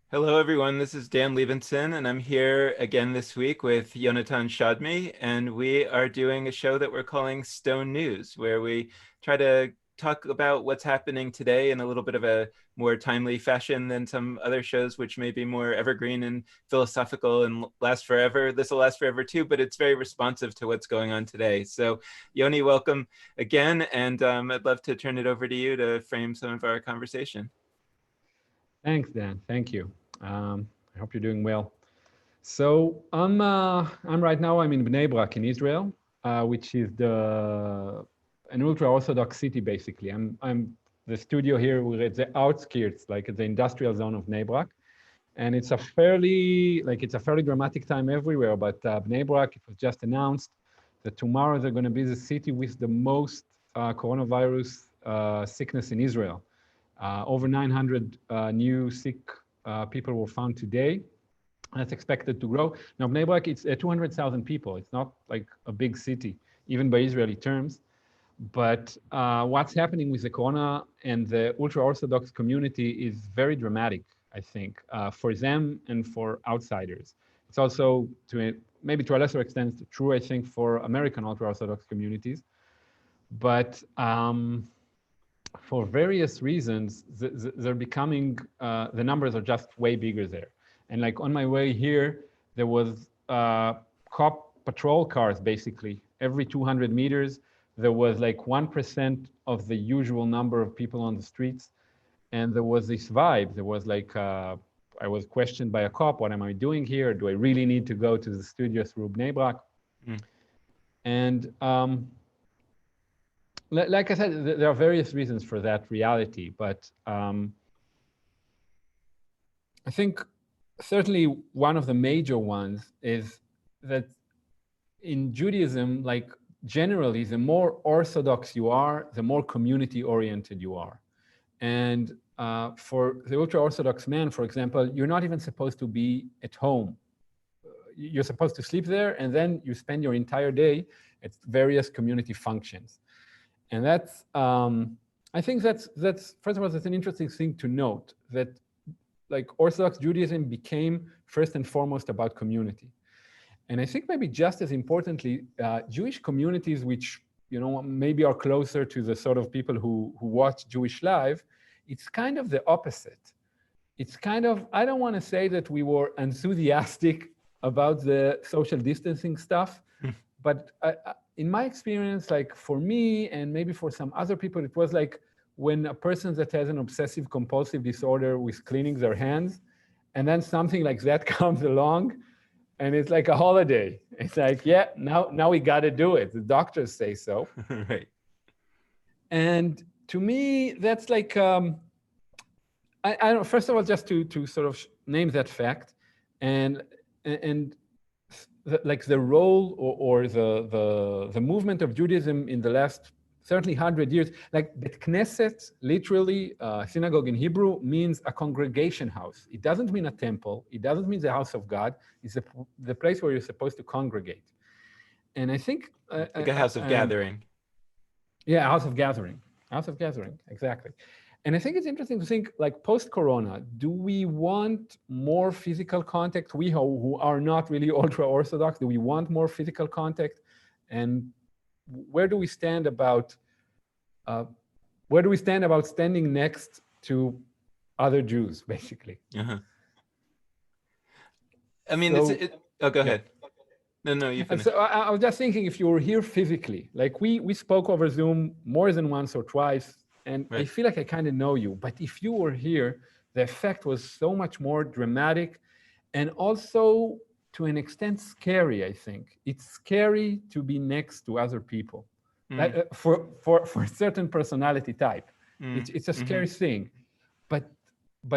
Hello, everyone. This is Dan Libenson, and I'm here again this week with Yehonatan Shadmi, and we are doing a show that we're calling Stone News, where we try to talk about what's happening today in a little bit of a more timely fashion than some other shows, which may be more evergreen and philosophical and last forever. This will last forever too, but it's very responsive to what's going on today. So, Yoni, welcome again, and I'd love to turn it over to you to frame some of our conversation. Thanks, Dan. Thank you. I hope you're doing well. So I'm right now. I'm in Bnei Brak in Israel, which is the an ultra-Orthodox city. Basically, I'm the studio here. We're at the outskirts, like at the industrial zone of Bnei Brak, and it's a fairly dramatic time everywhere. But Bnei Brak, it was just announced that tomorrow they're going to be the city with the most coronavirus sickness in Israel. Over 900 new sick people were found today. That's expected to grow. Now, Bnei Brak, it's 200,000 people. It's not like a big city, even by Israeli terms. But what's happening with the Corona and the ultra-Orthodox community is very dramatic, I think, for them and for outsiders. It's also, maybe to a lesser extent, true, I think, for American ultra-Orthodox communities. But for various reasons, they're becoming, the numbers are just way bigger there. And like on my way here, there was cop patrol cars, basically. Every 200 meters, there was like 1% of the usual number of people on the streets. And there was this vibe. There was like, I was questioned by a cop, what am I doing here? Do I really need to go to the studio through Bnei Brak? Mm. And like I said, there are various reasons for that reality, but I think certainly one of the major ones is that in Judaism, like generally, the more orthodox you are, the more community-oriented you are. And for the ultra-Orthodox man, for example, you're not even supposed to be at home. You're supposed to sleep there, and then you spend your entire day at various community functions. And that's, I think that's first of all, that's an interesting thing to note, that like Orthodox Judaism became first and foremost about community. And I think maybe just as importantly, Jewish communities, which maybe are closer to the sort of people who watch Jewish Live, it's kind of the opposite. It's kind of, I don't want to say that we were enthusiastic about the social distancing stuff, but in my experience, like for me and maybe for some other people, it was like when a person that has an obsessive compulsive disorder with cleaning their hands, and then something like that comes along, and it's like a holiday. It's like, yeah, now we got to do it. The doctors say so. Right. And to me, that's like, I don't. First of all, just to sort of name that fact, and like the role or the movement of Judaism in the last certainly 100 years, like Bet Knesset, literally, synagogue in Hebrew, means a congregation house. It doesn't mean a temple. It doesn't mean the house of God. It's the place where you're supposed to congregate. And I think... like a house of gathering. Yeah, a house of gathering. House of gathering, exactly. And I think it's interesting to think, like post-corona, do we want more physical contact? We who are not really ultra-Orthodox, do we want more physical contact? And where do we stand about standing next to other Jews, basically? Uh-huh. I mean, oh, go ahead. No, you finish. So I was just thinking, if you were here physically, like we spoke over Zoom more than once or twice, and right. I feel like I kind of know you, but if you were here, the effect was so much more dramatic and also to an extent scary, I think. It's scary to be next to other people. Like, for a certain personality type. It's a scary thing. But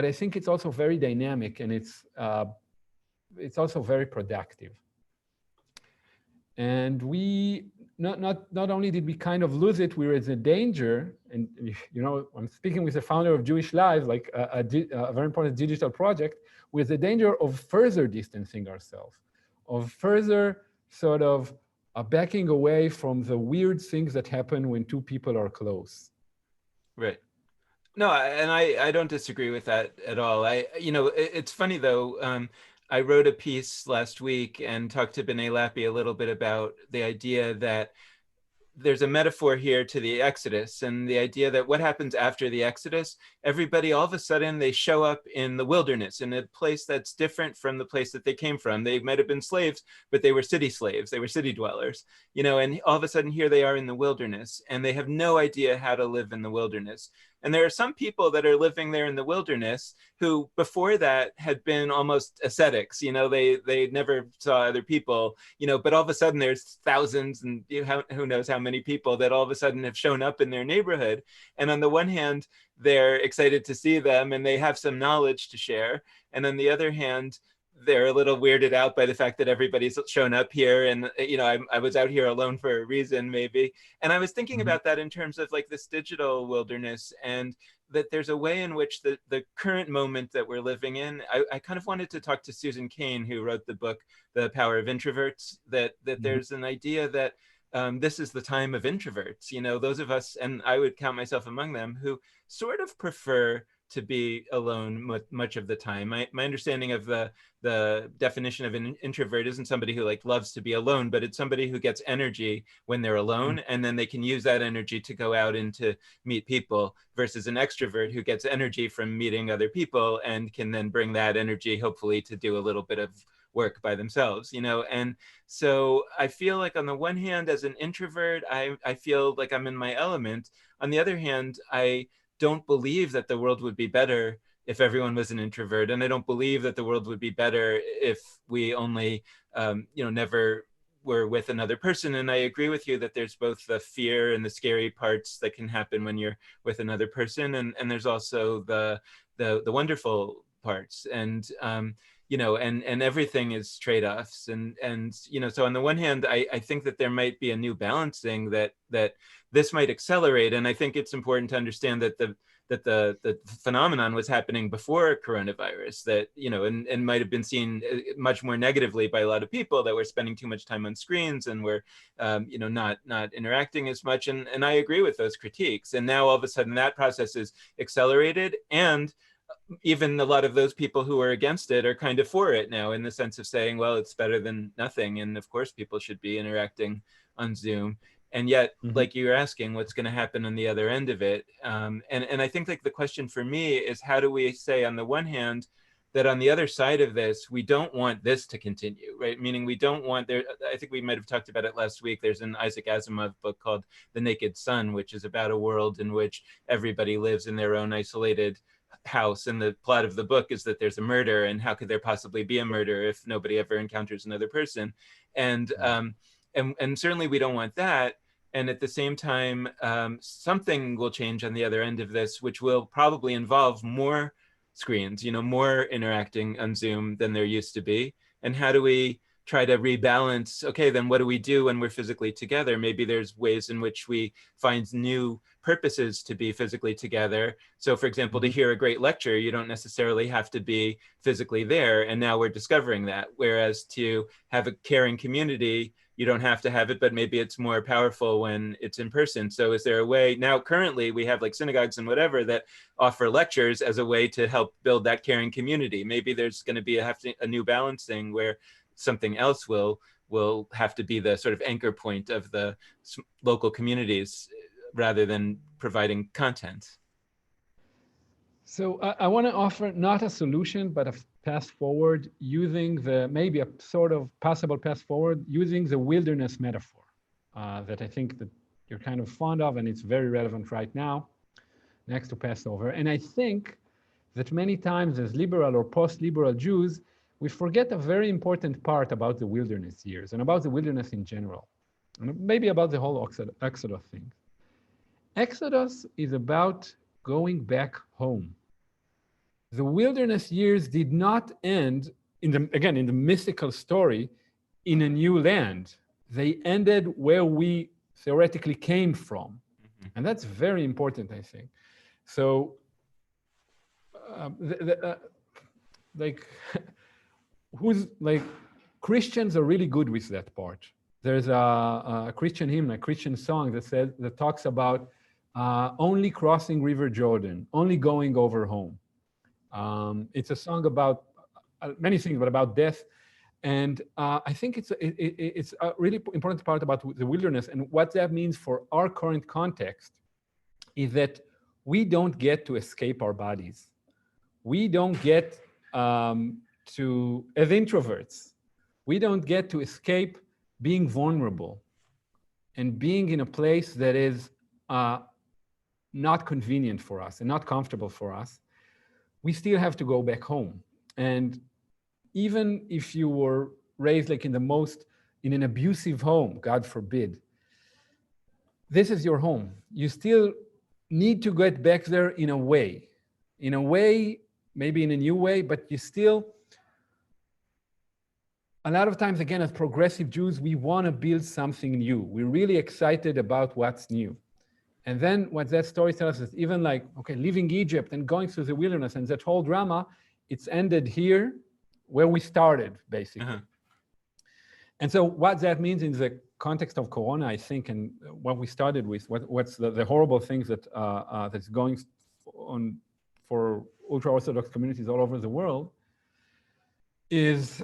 I think it's also very dynamic, and it's also very productive. And we not only did we kind of lose it, we were in danger. And I'm speaking with the founder of Jewish Live, like a very important digital project, with the danger of further distancing ourselves, of further sort of backing away from the weird things that happen when two people are close. Right. No, and I don't disagree with that at all. It's funny though. I wrote a piece last week and talked to B'nai Lappi a little bit about the idea that there's a metaphor here to the Exodus and the idea that what happens after the Exodus, everybody all of a sudden they show up in the wilderness in a place that's different from the place that they came from. They might have been slaves, but they were city slaves, they were city dwellers, and all of a sudden here they are in the wilderness and they have no idea how to live in the wilderness. And there are some people that are living there in the wilderness who before that had been almost ascetics. They never saw other people, but all of a sudden there's thousands and who knows how many people that all of a sudden have shown up in their neighborhood. And on the one hand, they're excited to see them and they have some knowledge to share. And on the other hand, they're a little weirded out by the fact that everybody's shown up here and I was out here alone for a reason maybe. And I was thinking Mhm. about that in terms of like this digital wilderness, and that there's a way in which the current moment that we're living in, I kind of wanted to talk to Susan Cain, who wrote the book The Power of Introverts, that Mhm. there's an idea that this is the time of introverts, those of us, and I would count myself among them, who sort of prefer to be alone much of the time. My understanding of the definition of an introvert isn't somebody who like loves to be alone, but it's somebody who gets energy when they're alone, and then they can use that energy to go out and to meet people, versus an extrovert who gets energy from meeting other people and can then bring that energy hopefully to do a little bit of work by themselves. And so I feel like on the one hand, as an introvert, I feel like I'm in my element. On the other hand, I don't believe that the world would be better if everyone was an introvert, and I don't believe that the world would be better if we only never were with another person. And I agree with you that there's both the fear and the scary parts that can happen when you're with another person, and there's also the wonderful parts. And and everything is trade-offs. And so on the one hand, I think that there might be a new balancing that this might accelerate. And I think it's important to understand that the phenomenon was happening before coronavirus, that and might have been seen much more negatively by a lot of people, that we're spending too much time on screens and we're not interacting as much. And I agree with those critiques. And now all of a sudden that process is accelerated, and even a lot of those people who are against it are kind of for it now, in the sense of saying, well, it's better than nothing, and of course people should be interacting on Zoom. And yet, Mhm. like you're asking, what's going to happen on the other end of it? And I think like the question for me is, how do we say on the one hand that on the other side of this, we don't want this to continue, right? Meaning we don't want there. I think we might have talked about it last week. There's an Isaac Asimov book called The Naked Sun, which is about a world in which everybody lives in their own isolated house, and the plot of the book is that there's a murder, and how could there possibly be a murder if nobody ever encounters another person? And Right. and certainly we don't want that. And at the same time, something will change on the other end of this, which will probably involve more screens, more interacting on Zoom than there used to be. And how do we try to rebalance? Okay, then what do we do when we're physically together? Maybe there's ways in which we find new purposes to be physically together. So for example, to Mhm. hear a great lecture, you don't necessarily have to be physically there. And now we're discovering that. Whereas to have a caring community, you don't have to have it, but maybe it's more powerful when it's in person. So is there a way now, currently we have like synagogues and whatever that offer lectures as a way to help build that caring community? Maybe there's going to be a new balancing where something else will have to be the sort of anchor point of the local communities rather than providing content. So I want to offer not a solution, but a path forward using maybe a sort of possible path forward using the wilderness metaphor that I think that you're kind of fond of, and it's very relevant right now next to Passover. And I think that many times as liberal or post-liberal Jews, we forget a very important part about the wilderness years and about the wilderness in general, and maybe about the whole Exodus thing. Exodus is about going back home. The wilderness years did not end in the mythical story in a new land. They ended where we theoretically came from. Mm-hmm. And that's very important, I think. So, the, the, like, who's like, Christians are really good with that part. There's a Christian hymn, a Christian song that talks about only crossing River Jordan, only going over home. It's a song about many things, but about death. And I think it's a really important part about the wilderness. And what that means for our current context is that we don't get to escape our bodies. We don't get as introverts, we don't get to escape being vulnerable and being in a place that is not convenient for us and not comfortable for us. We still have to go back home. And even if you were raised like in an abusive home, God forbid, this is your home. You still need to get back there in a way, maybe in a new way, but you still, a lot of times, again, as progressive Jews, we want to build something new. We're really excited about what's new. And then what that story tells us, even like, okay, leaving Egypt and going through the wilderness and that whole drama, it's ended here where we started, basically. Uh-huh. And so what that means in the context of Corona, I think, and what we started with, what's the horrible things that that's going on for ultra-Orthodox communities all over the world, is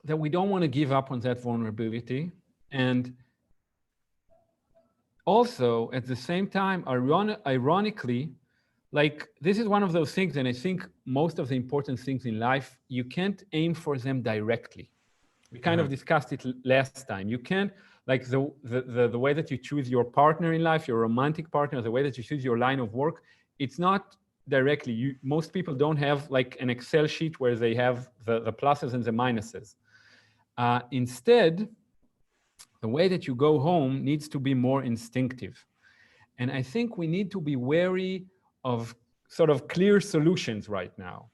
that we don't want to give up on that vulnerability. And also, at the same time, ironically, like this is one of those things, and I think most of the important things in life, you can't aim for them directly. We kind of discussed it last time. You can't, like the way that you choose your partner in life, your romantic partner, the way that you choose your line of work, it's not directly. Most people don't have like an Excel sheet where they have the pluses and the minuses. Instead, the way that you go home needs to be more instinctive. And I think we need to be wary of sort of clear solutions right now.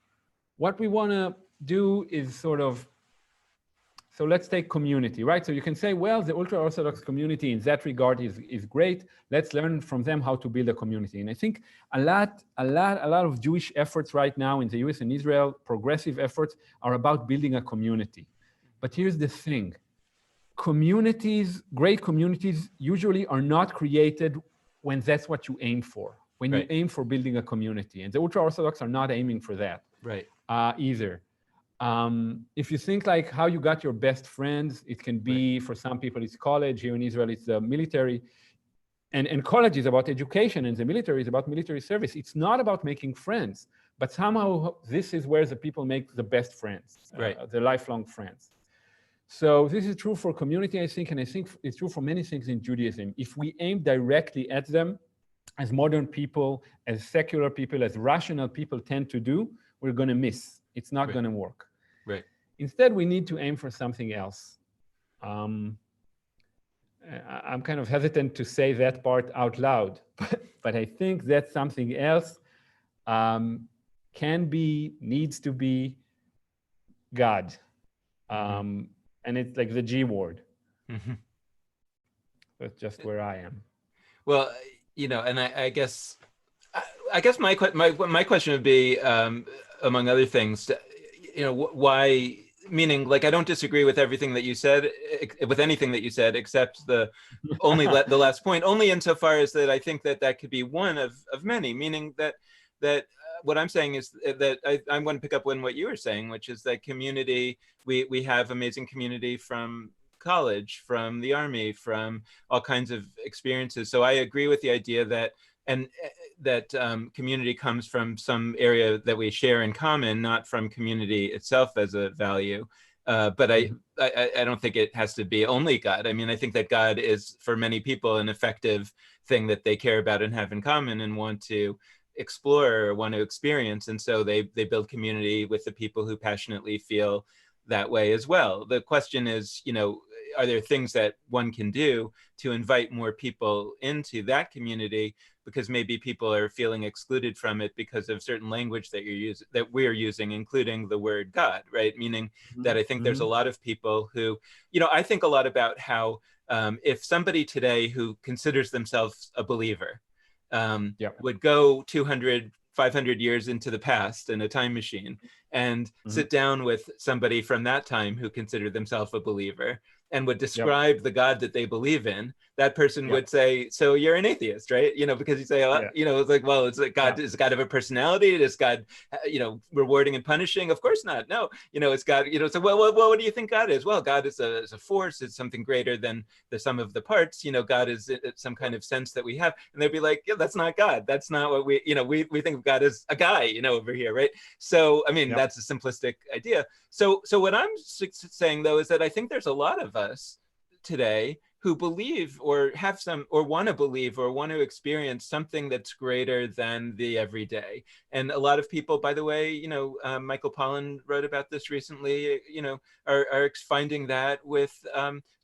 What we want to do is sort of, so let's take community, right? So you can say, well, the ultra-Orthodox community in that regard is great. Let's learn from them how to build a community. And I think a lot of Jewish efforts right now in the US and Israel, progressive efforts, are about building a community. But here's the thing. Communities, great communities, usually are not created when that's what you aim for, when you aim for building a community. And the ultra-Orthodox are not aiming for that either. If you think like how you got your best friends, it can be, for some people, it's college. Here in Israel, it's the military. And college is about education, and the military is about military service. It's not about making friends, but somehow this is where the people make the best friends, the lifelong friends. So this is true for community, I think, and I think it's true for many things in Judaism. If we aim directly at them, as modern people, as secular people, as rational people tend to do, we're going to miss. It's not going to work. Instead, we need to aim for something else. I'm kind of hesitant to say that part out loud, but I think that something else can be, needs to be God. And it's like the G word. That's just where I am. Well, you know, and I guess my question would be, among other things, you know, why? Meaning, like, I don't disagree with everything that you said, with anything that you said, except the the last point. Only insofar as that I think that could be one of many. Meaning that what I'm saying is that I'm going to pick up on what you were saying, which is that community. We have amazing community from college, from the army, from all kinds of experiences. So I agree with the idea that community comes from some area that we share in common, not from community itself as a value. But I don't think it has to be only God. I mean, I think that God is, for many people, an effective thing that they care about and have in common and want to explore or want to experience. And so they build community with the people who passionately feel that way as well. The question is, you know, are there things that one can do to invite more people into that community, because maybe people are feeling excluded from it because of certain language that we're using, including the word God, right? Meaning that I think there's a lot of people who, you know, I think a lot about how if somebody today who considers themselves a believer would go 200, 500 years into the past in a time machine and sit down with somebody from that time who considered themselves a believer and would describe the God that they believe in, that person Yeah. would say, so you're an atheist, right? Because you say, Yeah. it's like, well, it's like God, Yeah. does God have a personality? Does God, rewarding and punishing? Of course not. No, it's God, so, well, what do you think God is? Well, God is a force. It's something greater than the sum of the parts. God is some kind of sense that we have. And they'd be like, yeah, that's not God. That's not what we think of God as a guy, over here, right? So, I mean, Yeah. that's a simplistic idea. So what I'm saying, though, is that I think there's a lot of us today who believe or have some or want to believe or want to experience something that's greater than the everyday. And a lot of people, by the way, Michael Pollan wrote about this recently, are finding that with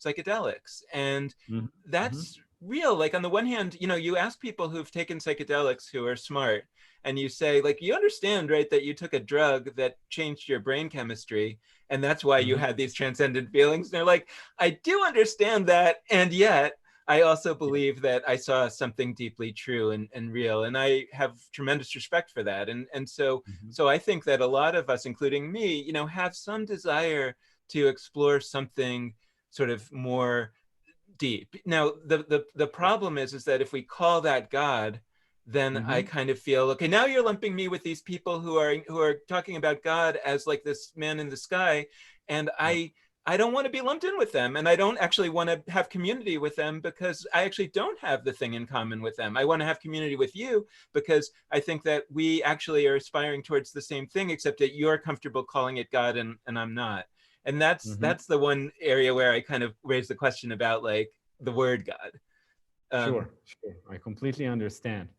psychedelics. And Mm-hmm. Mm-hmm. that's real. Like, on the one hand, you ask people who've taken psychedelics who are smart, and you say, like, you understand, right, that you took a drug that changed your brain chemistry, and that's why you Mm-hmm. had these transcendent feelings. And they're like, I do understand that, and yet I also Yeah. believe that I saw something deeply true and real, and I have tremendous respect for that. And so Mm-hmm. I think that a lot of us, including me, have some desire to explore something sort of more deep. Now, the Yeah. problem is that if we call that God, then I Mm-hmm. kind of feel, okay, now you're lumping me with these people who are talking about God as like this man in the sky, and Yeah. I don't want to be lumped in with them, and I don't actually want to have community with them, because I actually don't have the thing in common with them. I want to have community with you because I think that we actually are aspiring towards the same thing, except that you're comfortable calling it God and I'm not. And that's Mm-hmm. that's the one area where I kind of raise the question about, like, the word God. Sure. Sure. I completely understand.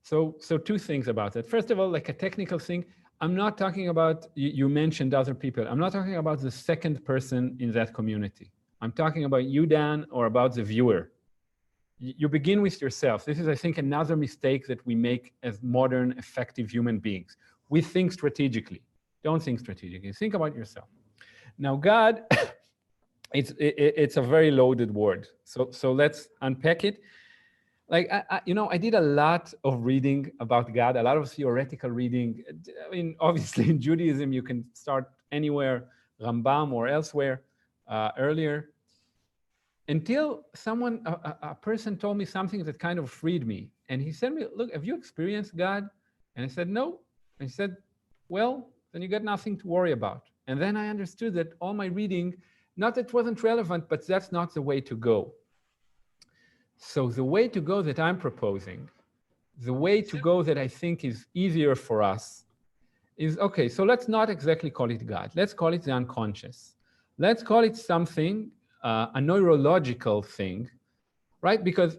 So two things about that. First of all, like a technical thing, I'm not talking about, you mentioned other people. I'm not talking about the second person in that community. I'm talking about you, Dan, or about the viewer. You begin with yourself. This is, I think, another mistake that we make as modern, effective human beings. We think strategically. Don't think strategically. Think about yourself. Now, God, it's a very loaded word. So let's unpack it. Like, I did a lot of reading about God, a lot of theoretical reading. I mean, obviously in Judaism, you can start anywhere, Rambam or elsewhere, earlier, until a person told me something that kind of freed me. And he said me, look, have you experienced God? And I said, no. And he said, well, then you got nothing to worry about. And then I understood that all my reading, not that it wasn't relevant, but that's not the way to go. So the way to go that I'm proposing, the way to go that I think is easier for us is, okay, so let's not exactly call it God. Let's call it the unconscious. Let's call it something, a neurological thing, right? Because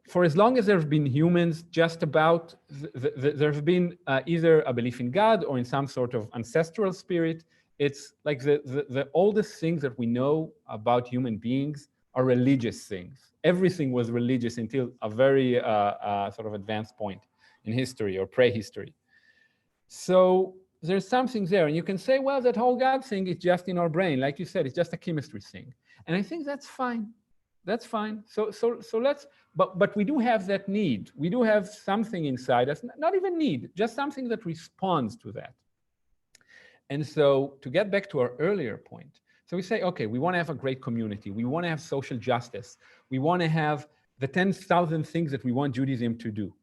for as long as there have been humans, just about, there have been either a belief in God or in some sort of ancestral spirit. It's like the oldest things that we know about human beings are religious things. Everything was religious until a very sort of advanced point in history or prehistory. So there's something there. And you can say, well, that whole God thing is just in our brain. Like you said, it's just a chemistry thing. And I think that's fine. That's fine. So let's, but we do have that need. We do have something inside us, not even need, just something that responds to that. And so to get back to our earlier point, so we say, okay, we want to have a great community. We want to have social justice. We want to have the 10,000 things that we want Judaism to do.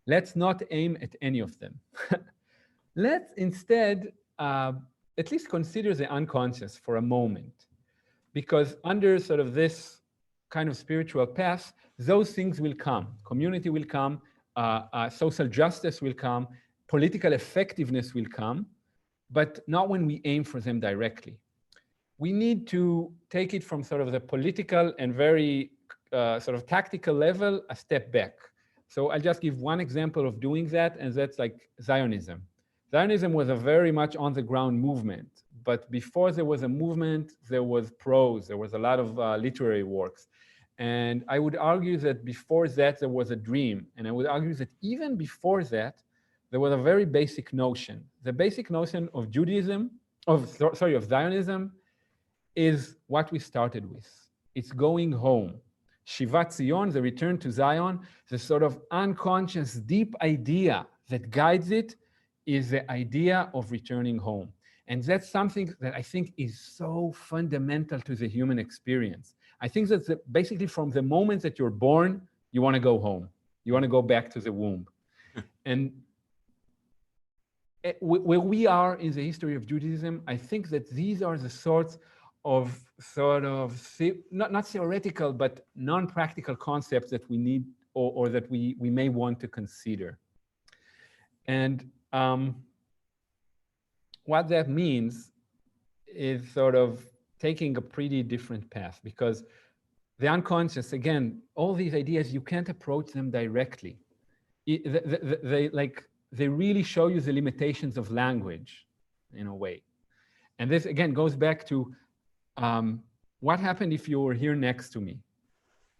Let's not aim at any of them. Let's instead at least consider the unconscious for a moment, because under sort of this kind of spiritual path, those things will come. Community will come, social justice will come, political effectiveness will come, but not when we aim for them directly. We need to take it from sort of the political and very sort of tactical level a step back. So I'll just give one example of doing that, and that's like Zionism. Zionism was a very much on the ground movement, but before there was a movement, there was prose, there was a lot of literary works. And I would argue that before that, there was a dream. And I would argue that even before that, there was a very basic notion. The basic notion of Judaism, of Zionism, is what we started with. It's going home. Shivat Zion, the return to Zion, the sort of unconscious, deep idea that guides it is the idea of returning home. And that's something that I think is so fundamental to the human experience. I think that basically from the moment that you're born, you want to go home. You want to go back to the womb. And where we are in the history of Judaism, I think that these are the sorts of not theoretical, but non-practical concepts that we need or that we may want to consider. And what that means is sort of taking a pretty different path, because the unconscious, again, all these ideas, you can't approach them directly. They really show you the limitations of language in a way. And this, again, goes back to what happened if you were here next to me?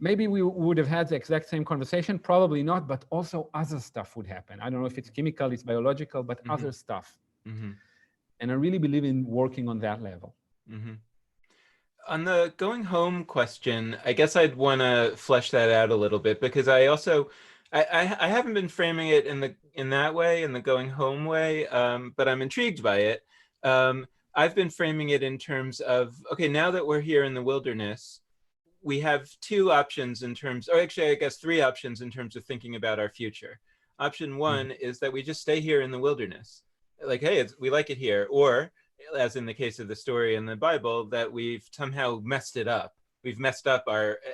Maybe we would have had the exact same conversation, probably not, but also other stuff would happen. I don't know if it's chemical, it's biological, but other stuff. And I really believe in working on that level. On the going home question, I guess I'd want to flesh that out a little bit, because I also, I haven't been framing it in that way, in the going home way, but I'm intrigued by it. I've been framing it in terms of, okay, now that we're here in the wilderness, we have two options in terms, or actually, I guess 3 options in terms of thinking about our future. Option 1 is that we just stay here in the wilderness. Like, hey, we like it here. Or, as in the case of the story in the Bible, that we've somehow messed it up. We've messed up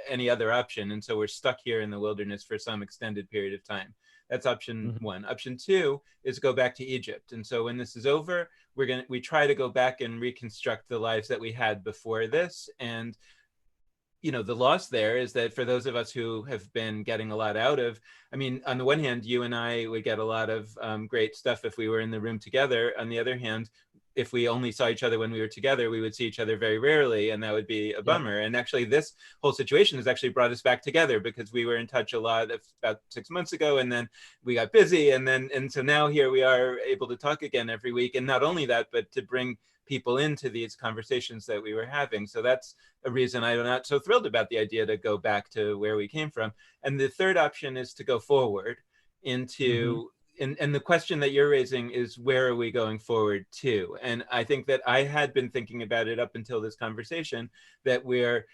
any other option, and so we're stuck here in the wilderness for some extended period of time. That's option 1. Option 2 is go back to Egypt. And so when this is over, we try to go back and reconstruct the lives that we had before this. And the loss there is that for those of us who have been getting a lot out of, I mean, on the one hand, you and I would get a lot of great stuff if we were in the room together. On the other hand, if we only saw each other when we were together, we would see each other very rarely, and that would be a bummer. And actually, this whole situation has actually brought us back together, because we were in touch a lot about 6 months ago, and then we got busy, and so now here we are able to talk again every week. And not only that, but to bring people into these conversations that we were having. So that's a reason I'm not so thrilled about the idea to go back to where we came from. And the third option is to go forward into, and the question that you're raising is, where are we going forward to? And I think that I had been thinking about it up until this conversation, that we're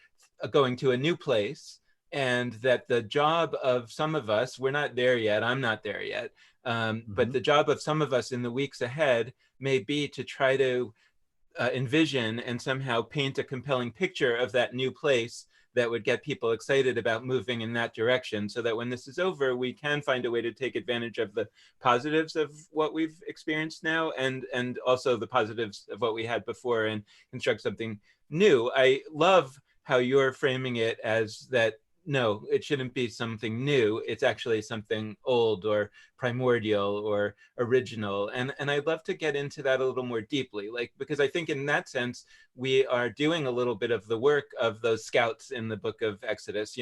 going to a new place, and that the job of some of us, we're not there yet, I'm not there yet, but the job of some of us in the weeks ahead may be to try to envision and somehow paint a compelling picture of that new place that would get people excited about moving in that direction, so that when this is over, we can find a way to take advantage of the positives of what we've experienced now, and also the positives of what we had before, and construct something new. I love how you're framing it as that, no, it shouldn't be something new. It's actually something old or primordial or original. And I'd love to get into that a little more deeply, because I think in that sense, we are doing a little bit of the work of those scouts in the book of Exodus,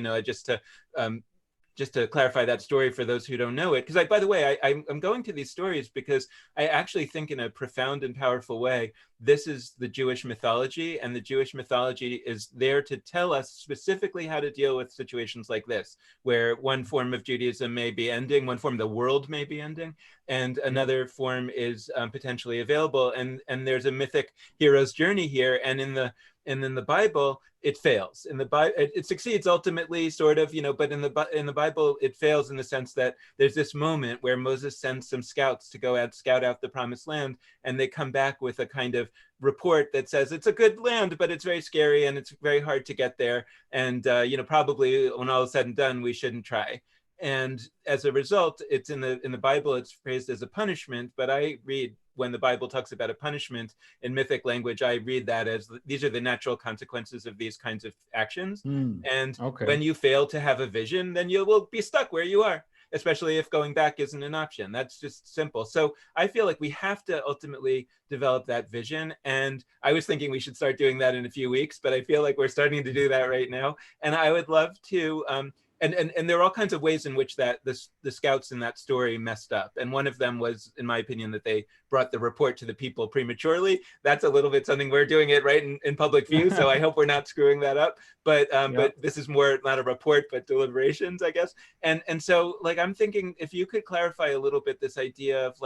just to clarify that story for those who don't know it. Because by the way, I'm going to these stories because I actually think in a profound and powerful way, this is the Jewish mythology, and the Jewish mythology is there to tell us specifically how to deal with situations like this, where one form of Judaism may be ending, one form of the world may be ending, and another form is potentially available. And there's a mythic hero's journey here, and in the Bible, it fails. In the Bible, it succeeds ultimately, sort of, but in the Bible, it fails in the sense that there's this moment where Moses sends some scouts to go scout out the promised land, and they come back with a kind of report that says it's a good land, but it's very scary and it's very hard to get there, and probably when all is said and done, we shouldn't try. And as a result, it's in the Bible, it's phrased as a punishment, but I read, when the Bible talks about a punishment in mythic language, I read that as these are the natural consequences of these kinds of actions. And when you fail to have a vision, then you will be stuck where you are, especially if going back isn't an option. That's just simple. So I feel like we have to ultimately develop that vision. And I was thinking we should start doing that in a few weeks, but I feel like we're starting to do that right now. And I would love to, and there are all kinds of ways in which the scouts in that story messed up. And one of them was, in my opinion, that they brought the report to the people prematurely. That's a little bit something we're doing it right in public view. So I hope we're not screwing that up. But this is more not a report, but deliberations, I guess. And so I'm thinking, if you could clarify a little bit this idea of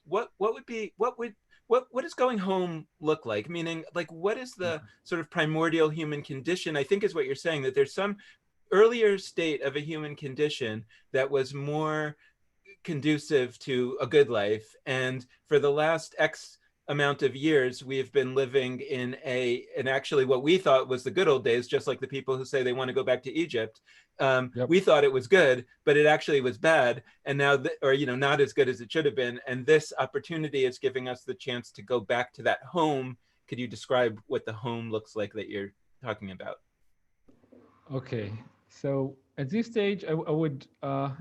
what what does going home look like? Meaning, like, what is the sort of primordial human condition? I think is what you're saying, that there's some earlier state of a human condition that was more conducive to a good life. And for the last X amount of years, we've been living in actually what we thought was the good old days, just like the people who say they want to go back to Egypt. Yep. We thought it was good, but it actually was bad. And now, or, not as good as it should have been. And this opportunity is giving us the chance to go back to that home. Could you describe what the home looks like that you're talking about? Okay. So at this stage, I would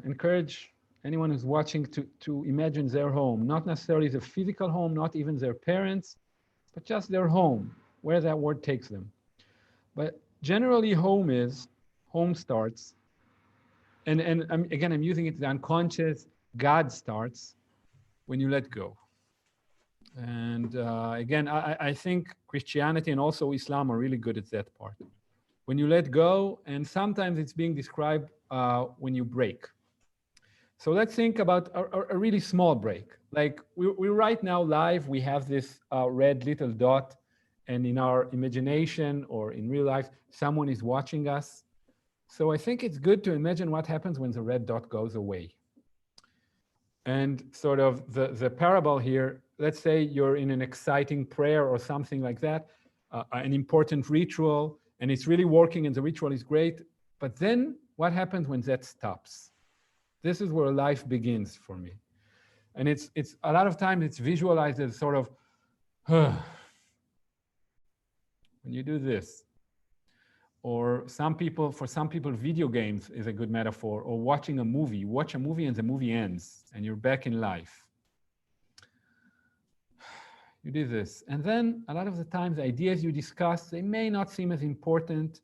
encourage anyone who's watching to imagine their home, not necessarily the physical home, not even their parents, but just their home, where that word takes them. But generally, home starts, and I'm using it the unconscious. God starts when you let go. And again, I think Christianity and also Islam are really good at that part. When you let go, and sometimes it's being described when you break. So let's think about a really small break. Like we right now live, we have this red little dot, and in our imagination or in real life, someone is watching us. So I think it's good to imagine what happens when the red dot goes away. And sort of the parable here, let's say you're in an exciting prayer or something like that, an important ritual, and it's really working and the ritual is great. But then what happens when that stops? This is where life begins for me. And it's a lot of times it's visualized as sort of, when you do this. Or for some people, video games is a good metaphor, or watching a movie. You watch a movie and the movie ends and you're back in life. You do this. And then a lot of the times the ideas you discuss, they may not seem as important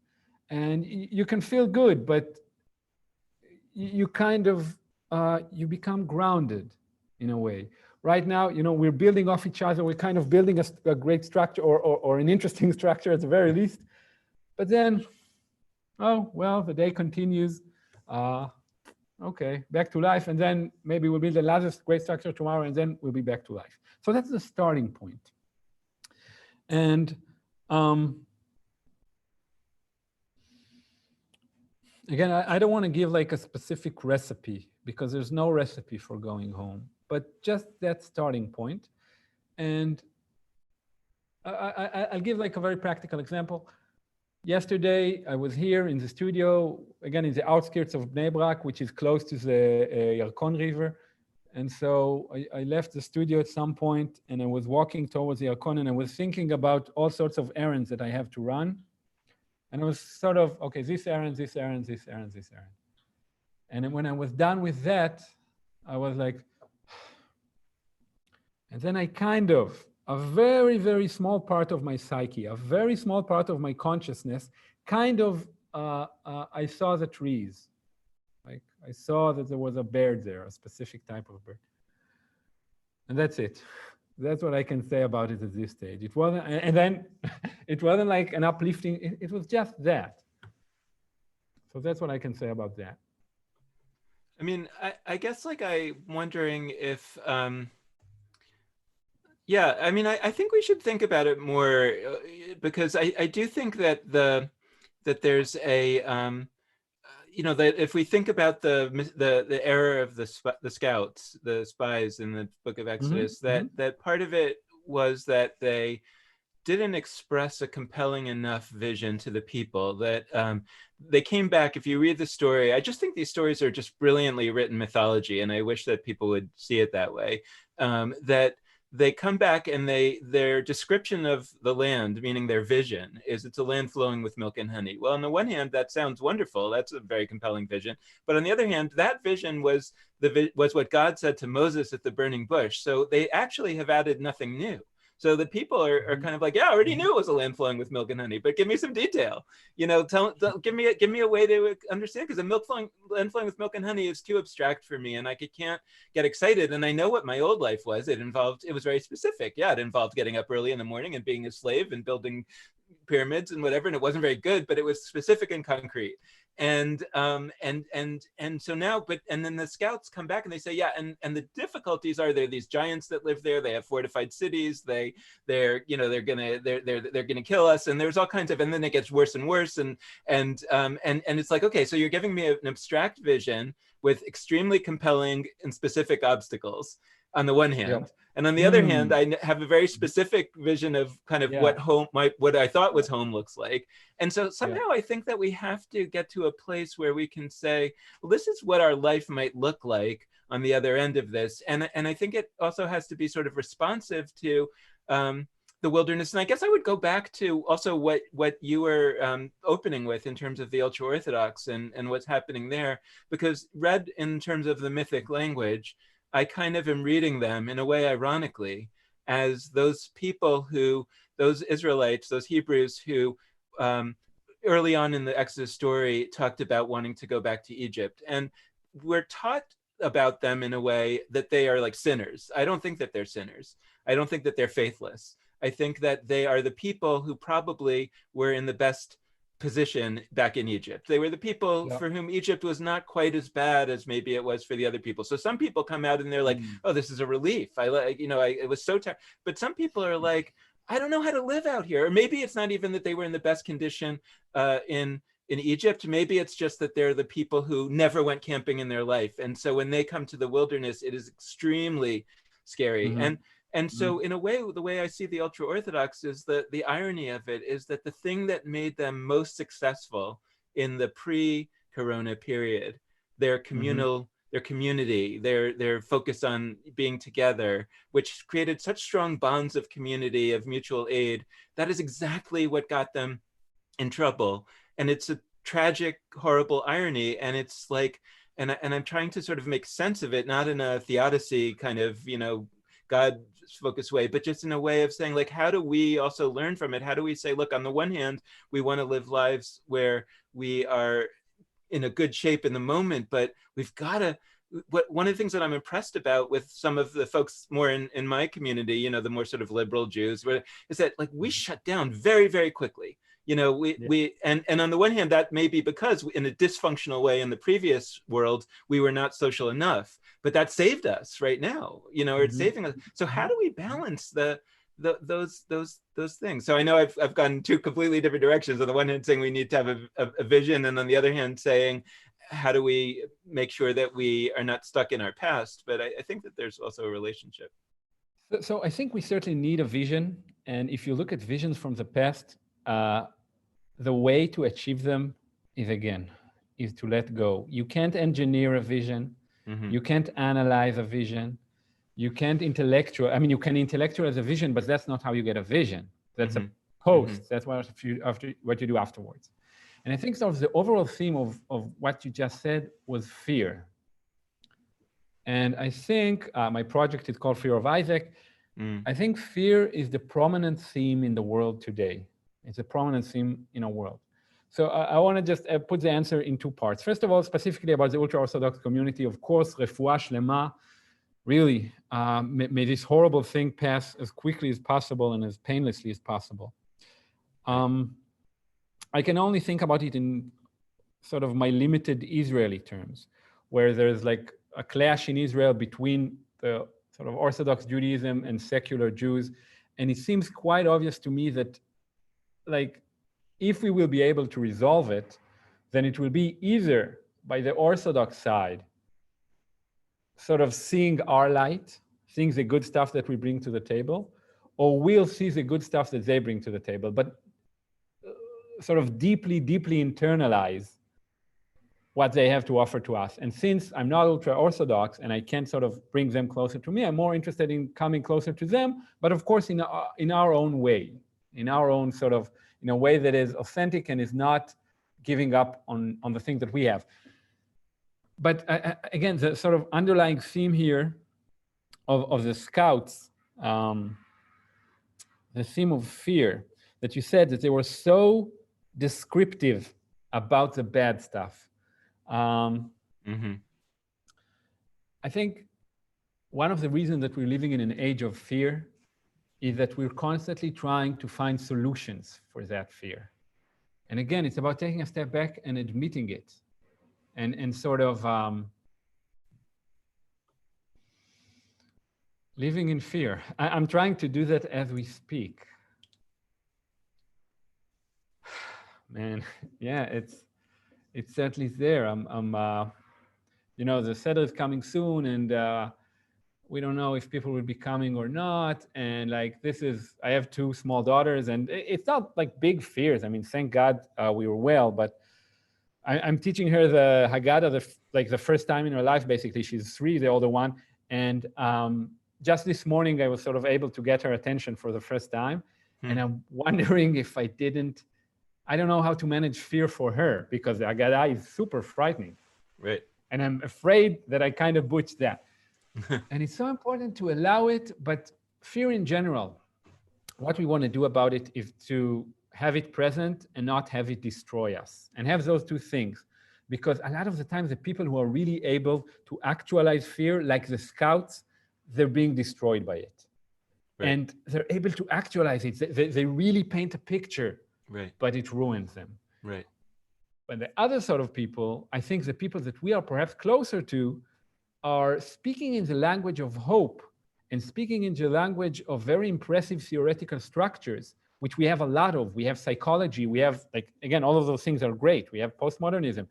and you can feel good, but you kind of, you become grounded in a way. Right now, we're building off each other. We're kind of building a great structure or an interesting structure at the very least. But then, oh, well, the day continues. Okay, back to life. And then maybe we'll build the last great structure tomorrow, and then we'll be back to life. So that's the starting point. And again, I don't want to give like a specific recipe because there's no recipe for going home, but just that starting point. And I'll give like a very practical example. Yesterday, I was here in the studio, again, in the outskirts of Bnei Brak, which is close to the Yarkon River. And so I left the studio at some point and I was walking towards the Yarkon and I was thinking about all sorts of errands that I have to run. And I was sort of, okay, this errand, this errand, this errand, this errand. And when I was done with that, I was like, and then I kind of, a very, very small part of my psyche, a very small part of my consciousness, kind of, I saw the trees. Like I saw that there was a bird there, a specific type of bird. And that's it. That's what I can say about it at this stage. It wasn't, and then it wasn't like an uplifting, it was just that. So that's what I can say about that. I mean, I guess like I'm wondering if, yeah, I mean, I think we should think about it more because I do think that that there's a that if we think about the era of the scouts, the spies in the Book of Exodus, that part of it was that they didn't express a compelling enough vision to the people, that they came back. If you read the story, I just think these stories are just brilliantly written mythology, and I wish that people would see it that way. That they come back and their description of the land, meaning their vision, is it's a land flowing with milk and honey. Well, on the one hand, that sounds wonderful. That's a very compelling vision. But on the other hand, that vision was what God said to Moses at the burning bush. So they actually have added nothing new. So the people are kind of like, yeah, I already knew it was a land flowing with milk and honey, but give me some detail. Give me a way to understand, because land flowing with milk and honey is too abstract for me, and I can't get excited. And I know what my old life was. It was very specific. Yeah, it involved getting up early in the morning and being a slave and building pyramids and whatever, and it wasn't very good, but it was specific and concrete. And so now, and then the scouts come back and they say, yeah, and the difficulties are, there are these giants that live there, they have fortified cities, they're gonna kill us, and there's all kinds of, and then it gets worse and worse, and it's like, okay, so you're giving me an abstract vision with extremely compelling and specific obstacles on the one Yeah. hand, and on the other hand, I have a very specific vision of kind of Yeah. what I thought was home looks like. And so somehow Yeah. I think that we have to get to a place where we can say, well, this is what our life might look like on the other end of this. And I think it also has to be sort of responsive to the wilderness. And I guess I would go back to also what you were opening with in terms of the ultra Orthodox and what's happening there, because read in terms of the mythic language, I kind of am reading them in a way, ironically, as those people who, those Israelites, those Hebrews who early on in the Exodus story talked about wanting to go back to Egypt. And we're taught about them in a way that they are like sinners. I don't think that they're sinners. I don't think that they're faithless. I think that they are the people who probably were in the best position back in Egypt. They were the people for whom Egypt was not quite as bad as maybe it was for the other people. So some people come out and they're like, oh, this is a relief. It was so terrible. But some people are like, I don't know how to live out here. Or maybe it's not even that they were in the best condition in Egypt. Maybe it's just that they're the people who never went camping in their life. And so when they come to the wilderness, it is extremely scary. And so in a way, the way I see the ultra Orthodox is that the irony of it is that the thing that made them most successful in the pre-corona period, their communal, their community, their focus on being together, which created such strong bonds of community, of mutual aid, that is exactly what got them in trouble. And it's a tragic, horrible irony. And it's like, and I'm trying to sort of make sense of it, not in a theodicy kind of, God focused way, but just in a way of saying, like, how do we also learn from it? How do we say, look, on the one hand, we want to live lives where we are in a good shape in the moment, but we've got to, one of the things that I'm impressed about with some of the folks more in my community, the more sort of liberal Jews, is that like we shut down very, very quickly. We and on the one hand, that may be because in a dysfunctional way in the previous world, we were not social enough, but that saved us right now, or it's saving us. So how do we balance those things? So I know I've gone two completely different directions. On the one hand, saying we need to have a vision, and on the other hand, saying how do we make sure that we are not stuck in our past? But I think that there's also a relationship. So I think we certainly need a vision. And if you look at visions from the past, the way to achieve them is to let go. You can't engineer a vision. You can't analyze a vision. You can't you can intellectualize a vision, but that's not how you get a vision. That's a post. That's what you do afterwards. And I think sort of the overall theme of what you just said was fear. And I think my project is called Fear of Isaac. I think fear is the prominent theme in the world today. It's a prominent theme in our world. So I want to just put the answer in two parts. First of all, specifically about the ultra-Orthodox community, of course, refuah shlema, really, may this horrible thing pass as quickly as possible and as painlessly as possible. I can only think about it in sort of my limited Israeli terms, where there's like a clash in Israel between the sort of Orthodox Judaism and secular Jews. And it seems quite obvious to me that, like, if we will be able to resolve it, then it will be either by the Orthodox side, sort of seeing our light, seeing the good stuff that we bring to the table, or we'll see the good stuff that they bring to the table, but sort of deeply, deeply internalize what they have to offer to us. And since I'm not ultra-Orthodox and I can't sort of bring them closer to me, I'm more interested in coming closer to them, but of course in our own way, in our own sort of, in a way that is authentic and is not giving up on the things that we have. But again, the sort of underlying theme here of the scouts, the theme of fear, that you said that they were so descriptive about the bad stuff. I think one of the reasons that we're living in an age of fear is that we're constantly trying to find solutions for that fear. And again, it's about taking a step back and admitting it, and sort of living in fear. I'm trying to do that as we speak. Man, yeah, it's certainly there. You know, the Seder is coming soon, and we don't know if people will be coming or not. And like, this is, I have two small daughters, and it's not like big fears. I mean, thank God we were well, but I'm teaching her the Haggadah, like the first time in her life, basically. She's 3, the older one. And just this morning, I was sort of able to get her attention for the first time. And I'm wondering if I don't know how to manage fear for her, because the Haggadah is super frightening. Right. And I'm afraid that I kind of butched that. And it's so important to allow it, but fear in general, what we want to do about it is to have it present and not have it destroy us, and have those two things. Because a lot of the times, the people who are really able to actualize fear, like the scouts, they're being destroyed by it. Right. And they're able to actualize it. They really paint a picture, Right. but it ruins them. Right. But the other sort of people, I think the people that we are perhaps closer to, are speaking in the language of hope, and speaking in the language of very impressive theoretical structures, which we have a lot of. We have psychology, we have, like, again, all of those things are great. We have postmodernism.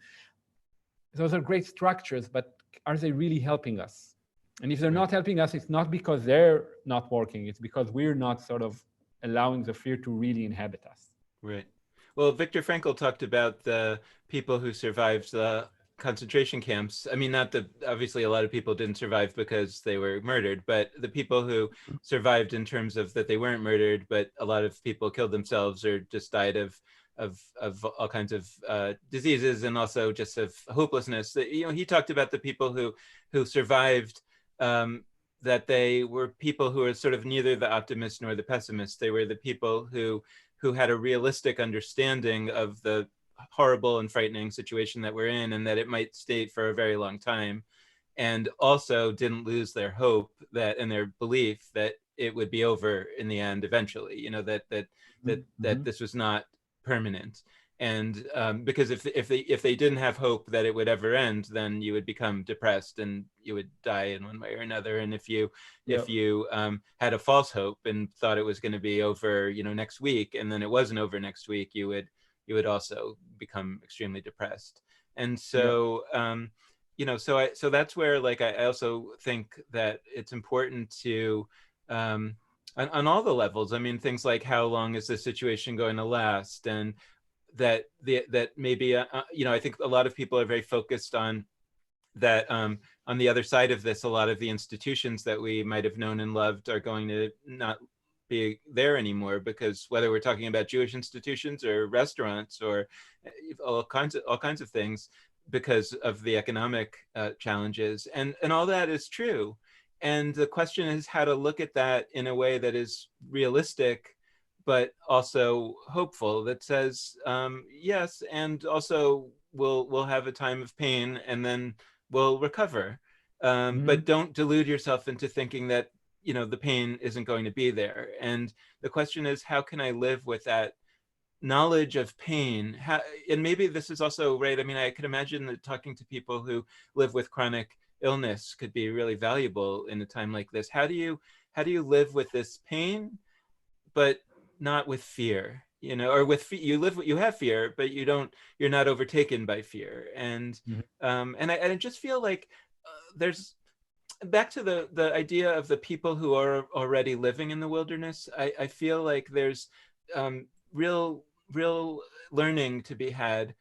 Those are great structures, but are they really helping us? And if they're not helping us, it's not because they're not working, it's because we're not sort of allowing the fear to really inhabit us. Right. Well, Viktor Frankl talked about the people who survived the concentration camps. I mean, not the, obviously a lot of people didn't survive because they were murdered, but the people who survived in terms of that they weren't murdered, but a lot of people killed themselves or just died of all kinds of diseases, and also just of hopelessness. You know, he talked about the people who survived, that they were people who were sort of neither the optimist nor the pessimist. They were the people who had a realistic understanding of the horrible and frightening situation that we're in, and that it might stay for a very long time, and also didn't lose their hope that, and their belief that it would be over in the end eventually, you know, that this was not permanent. And because if they didn't have hope that it would ever end, then you would become depressed and you would die in one way or another. And if you had a false hope and thought it was going to be over, you know, next week, and then it wasn't over next week, you would also become extremely depressed. And so you know, so that's where, like, I also think that it's important to on all the levels. I mean, things like, how long is this situation going to last, and that maybe you know, I think a lot of people are very focused on that. On the other side of this, a lot of the institutions that we might have known and loved are going to not be there anymore, because whether we're talking about Jewish institutions or restaurants or all kinds of things, because of the economic challenges, and all that is true. And the question is how to look at that in a way that is realistic, but also hopeful, that says, yes, and also we'll have a time of pain and then we'll recover. But don't delude yourself into thinking that, you know, the pain isn't going to be there. And the question is, how can I live with that knowledge of pain? And maybe this is also right. I mean, I could imagine that talking to people who live with chronic illness could be really valuable in a time like this. How do you live with this pain, but not with fear, you know, or with you have fear, but you're not overtaken by fear. And and I just feel like there's, back to the idea of the people who are already living in the wilderness. I feel like there's real learning to be had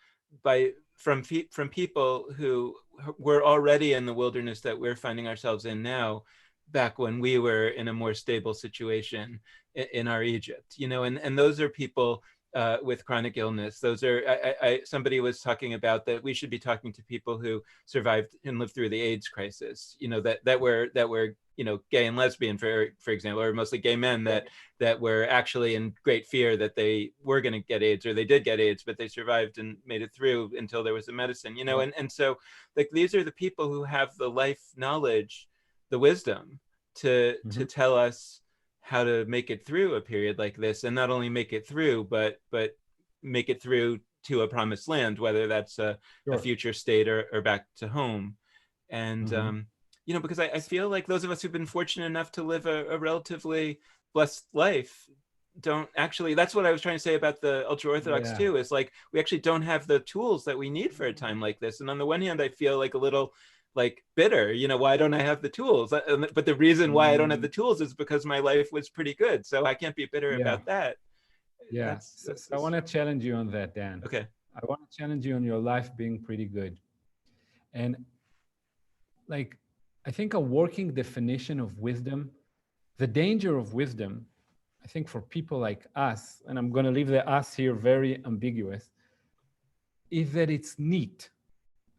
from people who were already in the wilderness that we're finding ourselves in now, back when we were in a more stable situation in our Egypt, you know, and those are people with chronic illness. Those are, somebody was talking about that we should be talking to people who survived and lived through the AIDS crisis, you know, that were, you know, gay and lesbian, for example, or mostly gay men that were actually in great fear that they were going to get AIDS, or they did get AIDS, but they survived and made it through until there was a medicine, you know. And so, like, these are the people who have the life knowledge, the wisdom to tell us how to make it through a period like this, and not only make it through, but make it through to a promised land, whether that's a Sure. future state or back to home. And Mm-hmm. because I feel like those of us who've been fortunate enough to live a relatively blessed life don't actually, that's what I was trying to say about the ultra orthodox Yeah. too, is like we actually don't have the tools that we need for a time like this. And on the one hand, I feel like a little like bitter, why don't I have the tools? But the reason why I don't have the Mm, tools is because my life was pretty good, so I can't be bitter yeah. about that. Yeah. That's So I want to challenge you on that, Dan. okay. I want to challenge you on your life being pretty good. And like, I think a working definition of wisdom, the danger of wisdom, I think for people like us, and I'm going to leave the us here very ambiguous, is that it's neat.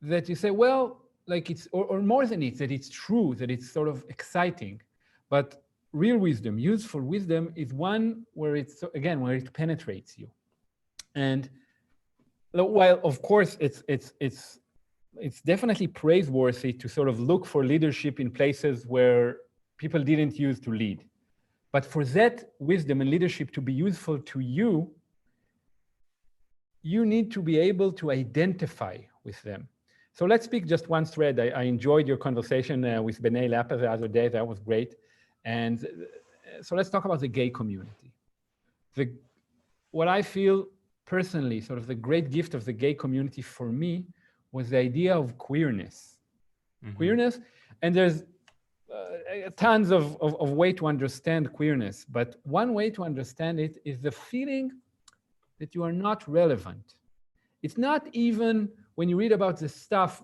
That you say, well, like it's, or more than neat, that it's true, that it's sort of exciting. But real wisdom, useful wisdom, is one where it's, again, where it penetrates you. And while, of course, it's definitely praiseworthy to sort of look for leadership in places where people didn't use to lead. But for that wisdom and leadership to be useful to you, you need to be able to identify with them. So let's pick just one thread. I enjoyed your conversation with B'nai Lapa the other day. That was great. And so let's talk about the gay community. What I feel personally, sort of the great gift of the gay community for me was the idea of queerness. Mm-hmm. Queerness, and there's tons of way to understand queerness, but one way to understand it is the feeling that you are not relevant. It's not even when you read about this stuff,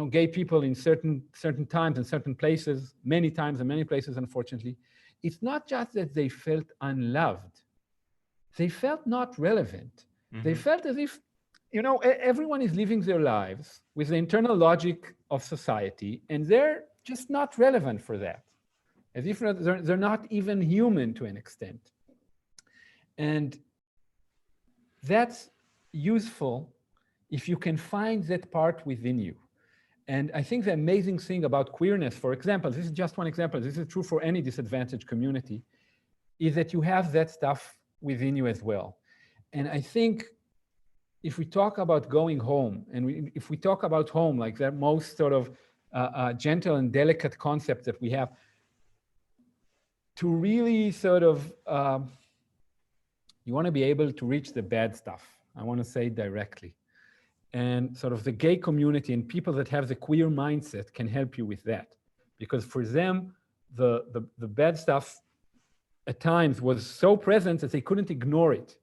gay people in certain times and certain places, many times and many places, unfortunately, it's not just that they felt unloved. They felt not relevant. Mm-hmm. They felt as if, everyone is living their lives with the internal logic of society, and they're just not relevant for that. As if they're not even human to an extent. And that's useful if you can find that part within you. And I think the amazing thing about queerness, for example, this is just one example, this is true for any disadvantaged community, is that you have that stuff within you as well. And I think if we talk about going home, and if we talk about home, like that most sort of gentle and delicate concept that we have, to really sort of, you want to be able to reach the bad stuff. I want to say directly. And sort of the gay community and people that have the queer mindset can help you with that. Because for them, the bad stuff at times was so present that they couldn't ignore it.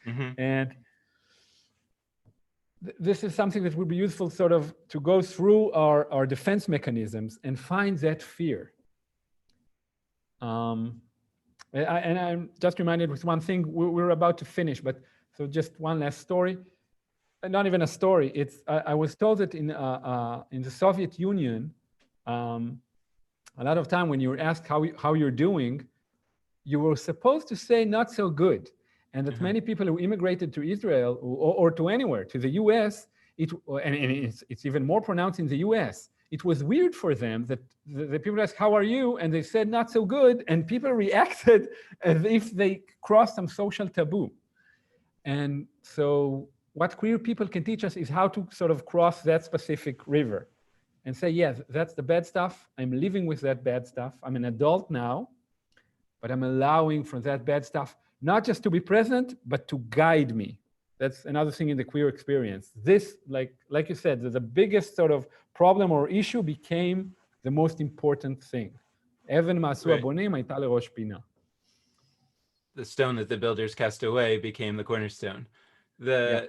Mm-hmm. And this is something that would be useful sort of to go through our defense mechanisms and find that fear. And I'm just reminded with one thing, we're about to finish, but so just one last story. Not even a story. I was told that in the Soviet Union, a lot of time when you were asked how you're doing, you were supposed to say not so good. And that many people who immigrated to Israel or to anywhere, to the US, and it's even more pronounced in the US, it was weird for them that the people asked, how are you? And they said, not so good. And people reacted as if they crossed some social taboo. And so what queer people can teach us is how to sort of cross that specific river and say, yes, that's the bad stuff. I'm living with that bad stuff. I'm an adult now, but I'm allowing for that bad stuff, not just to be present, but to guide me. That's another thing in the queer experience. This, like you said, the biggest sort of problem or issue became the most important thing. Even ma'asu habonim hayta lerosh pina. The stone that the builders cast away became the cornerstone. But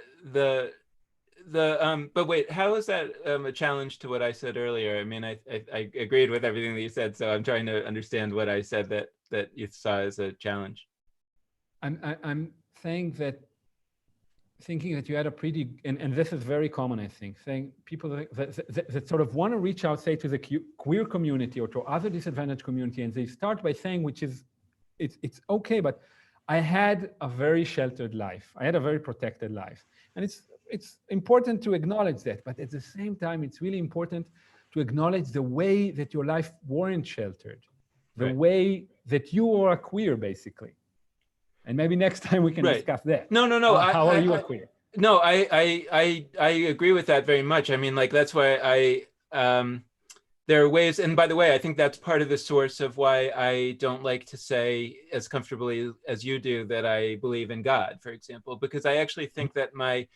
wait, how is that a challenge to what I said earlier? I mean, I agreed with everything that you said, so I'm trying to understand what I said that you saw as a challenge. I'm saying that, thinking that you had a pretty, and this is very common, I think, saying people that sort of want to reach out, say, to the queer community or to other disadvantaged community, and they start by saying, which is, it's okay, but I had a very sheltered life. I had a very protected life. And it's important to acknowledge that, but at the same time, it's really important to acknowledge the way that your life weren't sheltered, the way that you are queer, basically. And maybe next time we can Right. discuss that. No. How are you a queer? No, I agree with that very much. I mean, like that's why there are ways, and by the way, I think that's part of the source of why I don't like to say as comfortably as you do that I believe in God, for example, because I actually think that my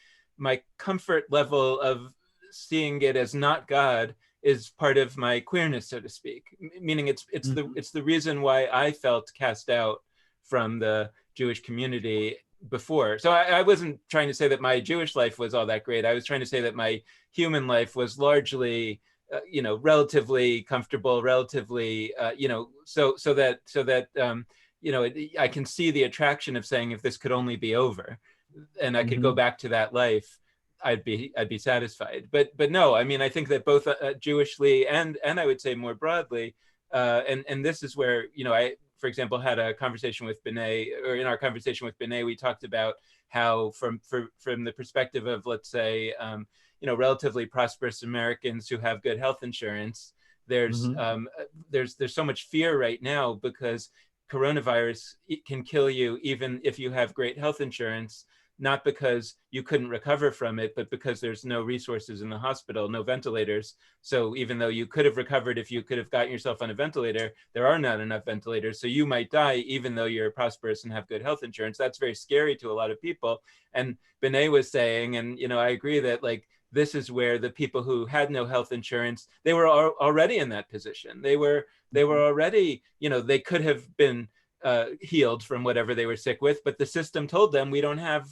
comfort level of seeing it as not God is part of my queerness, so to speak. Meaning, it's the reason why I felt cast out from the Jewish community before. So I wasn't trying to say that my Jewish life was all that great. I was trying to say that my human life was largely relatively comfortable, relatively, so that I can see the attraction of saying if this could only be over, and I could go back to that life, I'd be satisfied. But no, I mean I think that both Jewishly and I would say more broadly, and this is where I, for example, had a conversation with B'nai, or in our conversation with B'nai, we talked about how from the perspective of, let's say, relatively prosperous Americans who have good health insurance, there's so much fear right now because coronavirus can kill you even if you have great health insurance, not because you couldn't recover from it, but because there's no resources in the hospital, no ventilators. So even though you could have recovered if you could have gotten yourself on a ventilator, there are not enough ventilators. So you might die even though you're prosperous and have good health insurance. That's very scary to a lot of people. And B'nai was saying, and I agree that like this is where the people who had no health insurance, they were already in that position. They were already, they could have been healed from whatever they were sick with, but the system told them, we don't have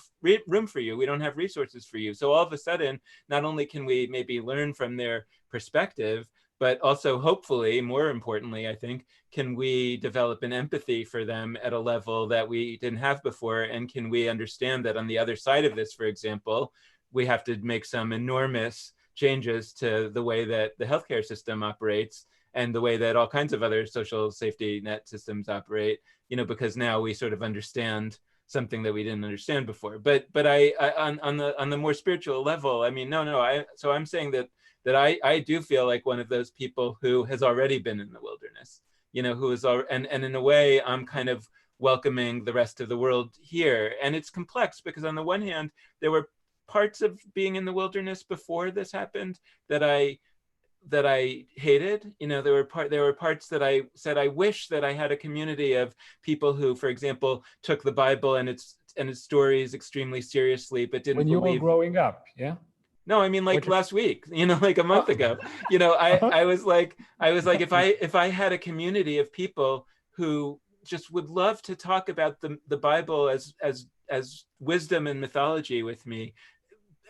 room for you, we don't have resources for you. So all of a sudden, not only can we maybe learn from their perspective, but also hopefully, more importantly, I think, can we develop an empathy for them at a level that we didn't have before, and can we understand that on the other side of this, for example, we have to make some enormous changes to the way that the healthcare system operates and the way that all kinds of other social safety net systems operate, because now we sort of understand something that we didn't understand before. But I on the more spiritual level, I mean, so I'm saying that I do feel like one of those people who has already been in the wilderness, who is and in a way I'm kind of welcoming the rest of the world here. And it's complex because on the one hand, there were parts of being in the wilderness before this happened that I hated. There were parts that I said I wish that I had a community of people who, for example, took the Bible and its stories extremely seriously, but didn't When you were believe. growing up, yeah. No, I mean like last week, like a month ago. I was like, if I had a community of people who just would love to talk about the Bible as wisdom and mythology with me,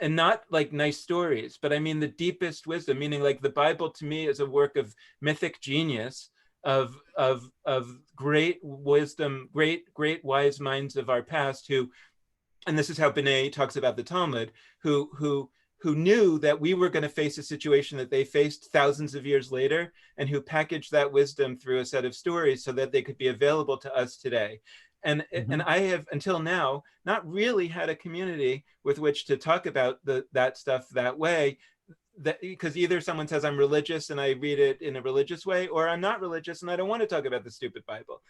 and not like nice stories, but I mean the deepest wisdom, meaning like the Bible to me is a work of mythic genius, of great wisdom, great wise minds of our past who, and this is how B'nai talks about the Talmud, who knew that we were going to face a situation that they faced thousands of years later, and who packaged that wisdom through a set of stories so that they could be available to us today. And I have until now not really had a community with which to talk about that stuff that way, that because either someone says I'm religious and I read it in a religious way, or I'm not religious and I don't want to talk about the stupid Bible,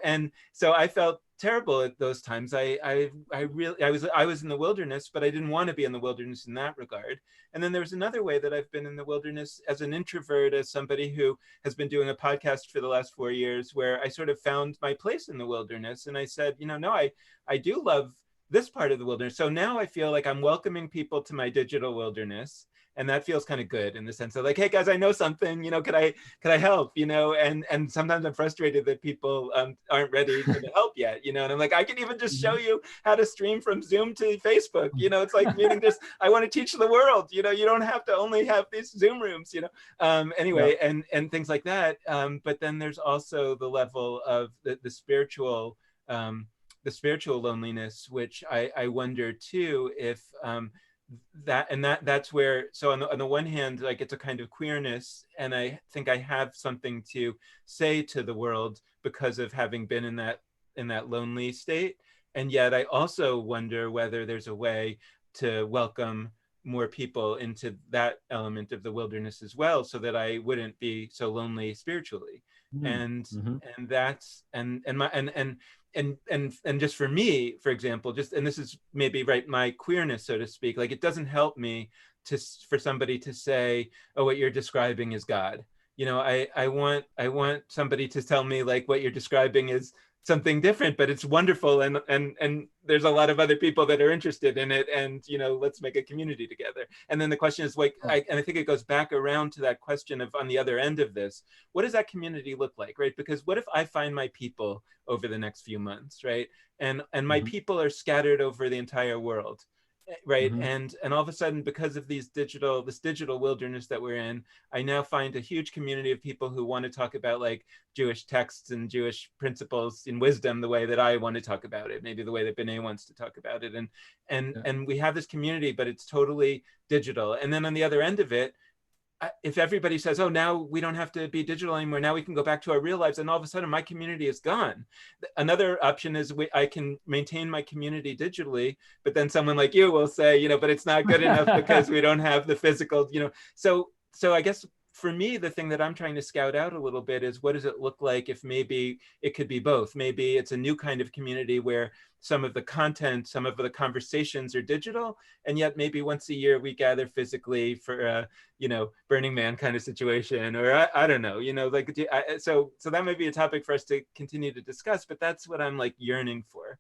and so I felt terrible at those times. I was in the wilderness, but I didn't want to be in the wilderness in that regard. And then there was another way that I've been in the wilderness as an introvert, as somebody who has been doing a podcast for the last 4 years, where I sort of found my place in the wilderness. And I said, no, I do love this part of the wilderness. So now I feel like I'm welcoming people to my digital wilderness, and that feels kind of good in the sense of like, hey guys, I know something, could I help, and sometimes I'm frustrated that people aren't ready to help yet, and I'm like, I can even just show you how to stream from Zoom to Facebook, it's like, meaning just, I want to teach the world, you don't have to only have these Zoom rooms, anyway, yeah. and things like that. But then there's also the level of the spiritual loneliness, which I wonder too if that's where, so on the one hand, like it's a kind of queerness, and I think I have something to say to the world because of having been in that lonely state, and yet I also wonder whether there's a way to welcome more people into that element of the wilderness as well, so that I wouldn't be so lonely spiritually. and Mm-hmm. that's and my and just for me, for example, just, and this is maybe right, my queerness, so to speak, like it doesn't help me to, for somebody to say, oh, what you're describing is God. I want somebody to tell me like what you're describing is something different, but it's wonderful, and there's a lot of other people that are interested in it, and let's make a community together. And then the question is like, and I think it goes back around to that question of, on the other end of this, what does that community look like, right? Because what if I find my people over the next few months, right? And my Mm-hmm. people are scattered over the entire world, right? Mm-hmm. And all of a sudden, because of this digital wilderness that we're in, I now find a huge community of people who want to talk about like Jewish texts and Jewish principles in wisdom the way that I want to talk about it, maybe the way that B'nai wants to talk about it. And and Yeah. and we have this community, but it's totally digital. And then on the other end of it, if everybody says, oh, now we don't have to be digital anymore, now we can go back to our real lives, and all of a sudden my community is gone. Another option is I can maintain my community digitally, but then someone like you will say, but it's not good enough because we don't have the physical, so I guess for me, the thing that I'm trying to scout out a little bit is, what does it look like if maybe it could be both? Maybe it's a new kind of community where some of the content, some of the conversations are digital, and yet maybe once a year we gather physically for a, Burning Man kind of situation, or I don't know, like, so that might be a topic for us to continue to discuss, but that's what I'm like yearning for.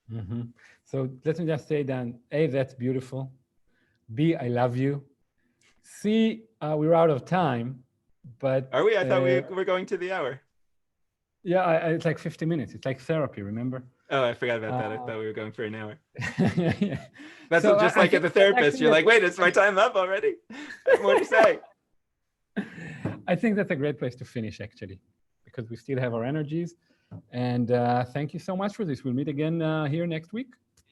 Mm-hmm. So let me just say then, A, that's beautiful. B, I love you. C, we're out of time, but Are we? I thought we were going to the hour. yeah, it's like 50 minutes. It's like therapy, remember? Oh, I forgot about that. I thought we were going for an hour. Yeah. That's So just I like at think the that's therapist. actually You're like, wait, is my time up already? I have more to say. I think that's a great place to finish, actually, because we still have our energies. And thank you so much for this. We'll meet again here next week.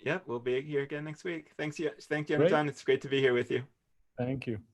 Yep, we'll be here again next week. Thank you, Great. Yehonatan. It's great to be here with you. Thank you.